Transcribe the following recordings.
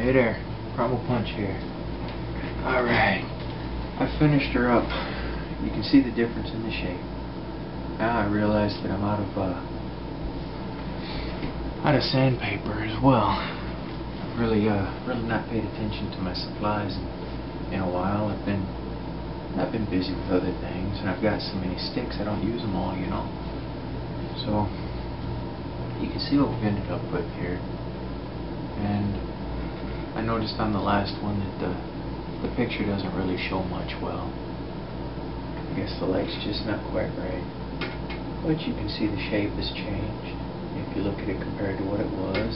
Hey there, Crumble Punch here. Alright, I finished her up. You can see the difference in the shape. Now I realize that I'm out of sandpaper as well. I've really not paid attention to my supplies in a while. I've been busy with other things, and I've got so many sticks I don't use them all, you know. So you can see what we've ended up with here. And I noticed on the last one that the picture doesn't really show much well. I guess the light's just not quite right. But you can see the shape has changed if you look at it compared to what it was.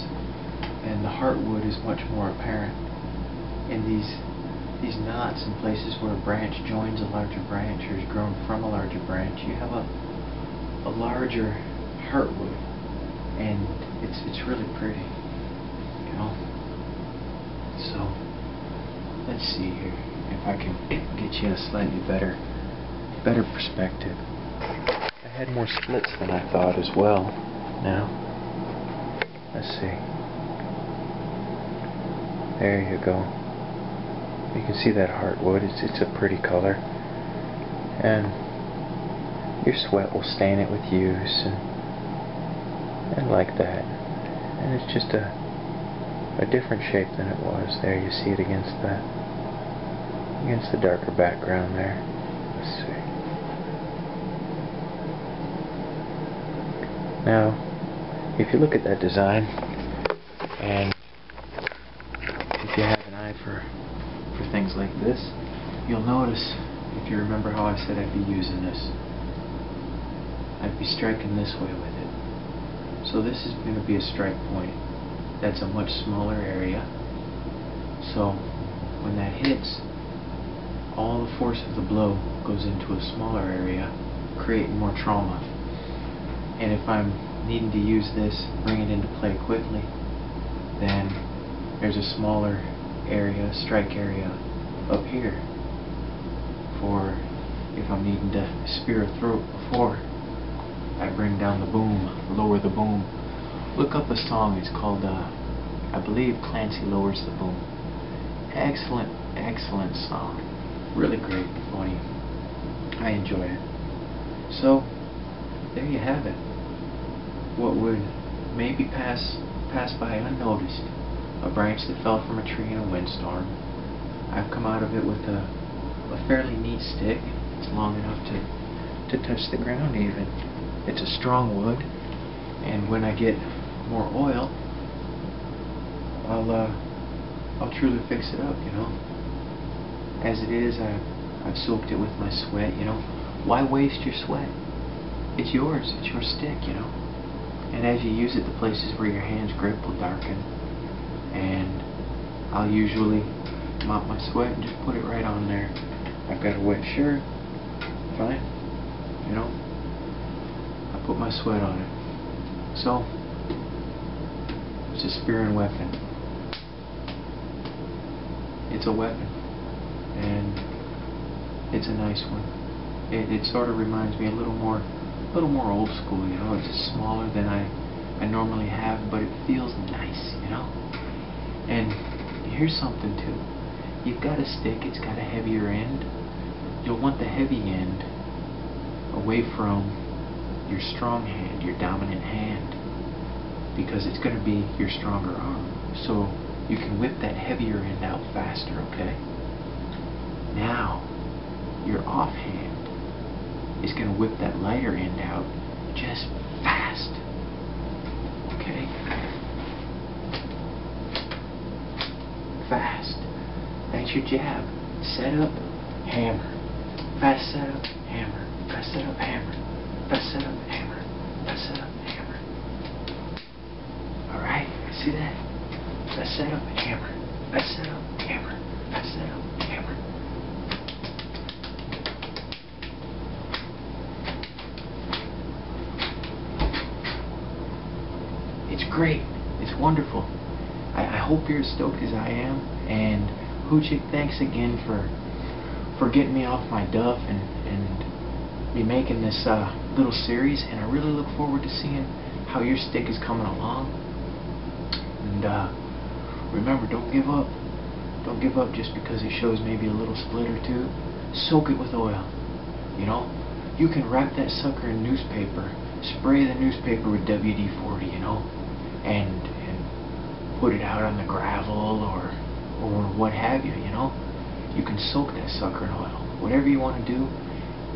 And the heartwood is much more apparent. And these knots in places where a branch joins a larger branch or is grown from a larger branch, you have a larger heartwood. And it's really pretty, you know. So let's see here if I can get you a slightly better perspective. I had more splits than I thought as well. Now let's see. There you go. You can see that heartwood. It's a pretty color, and your sweat will stain it with use and like that. And it's just a different shape than it was. There you see it against the darker background there. Let's see. Now, if you look at that design, and if you have an eye for things like this, you'll notice, if you remember how I said I'd be using this, I'd be striking this way with it. So this is going to be a strike point. That's a much smaller area. So when that hits, all the force of the blow goes into a smaller area, creating more trauma. And if I'm needing to use this, bring it into play quickly, then there's a smaller area, strike area up here for if I'm needing to spear a throat before I bring down the boom, lower the boom. Look up a song. It's called I believe Clancy Lowers the Boom. Excellent song. Really great, funny. I enjoy it. So there you have it. What would maybe pass by unnoticed, a branch that fell from a tree in a windstorm. I've come out of it with a fairly neat stick. It's long enough to touch the ground even. It's a strong wood, and when I get more oil, I'll truly fix it up, you know. As it is, I've soaked it with my sweat, you know. Why waste your sweat? It's yours. It's your stick, you know. And as you use it, the places where your hands grip will darken. And I'll usually mop my sweat and just put it right on there. I've got a wet shirt. Fine. You know. I put my sweat on it. So it's a spearing weapon. It's a weapon. And it's a nice one. It sort of reminds me a little more old school, you know. It's smaller than I normally have, but it feels nice, you know. And here's something too. You've got a stick, it's got a heavier end. You'll want the heavy end away from your strong hand, your dominant hand, because it's going to be your stronger arm. So you can whip that heavier end out faster, okay? Now, your offhand is going to whip that lighter end out just fast. Okay? Fast. That's your jab. Set up, hammer. Fast set up, hammer. Fast set up, hammer. Fast set up, hammer. Fast set up, hammer. Alright, see that? Fast set up, hammer. Fast set up, hammer. Fast set up, hammer. It's great. It's wonderful. I hope you're as stoked as I am. And Hoochik, thanks again for getting me off my duff and me making this little series. And I really look forward to seeing how your stick is coming along. And remember, don't give up. Don't give up just because it shows maybe a little split or two. Soak it with oil. You know? You can wrap that sucker in newspaper, spray the newspaper with WD-40, you know, and put it out on the gravel or what have you, you know. You can soak that sucker in oil. Whatever you want to do,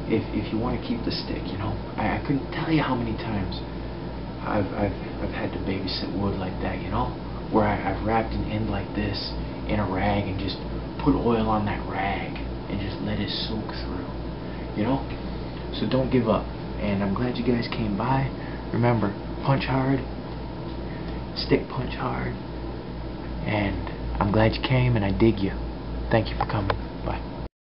if you want to keep the stick, you know. I couldn't tell you how many times I've had to babysit wood like that, you know, where I've wrapped an end like this in a rag and just put oil on that rag and just let it soak through, you know. So don't give up. And I'm glad you guys came by. Remember, punch hard, stick punch hard, and I'm glad you came, and I dig you. Thank you for coming.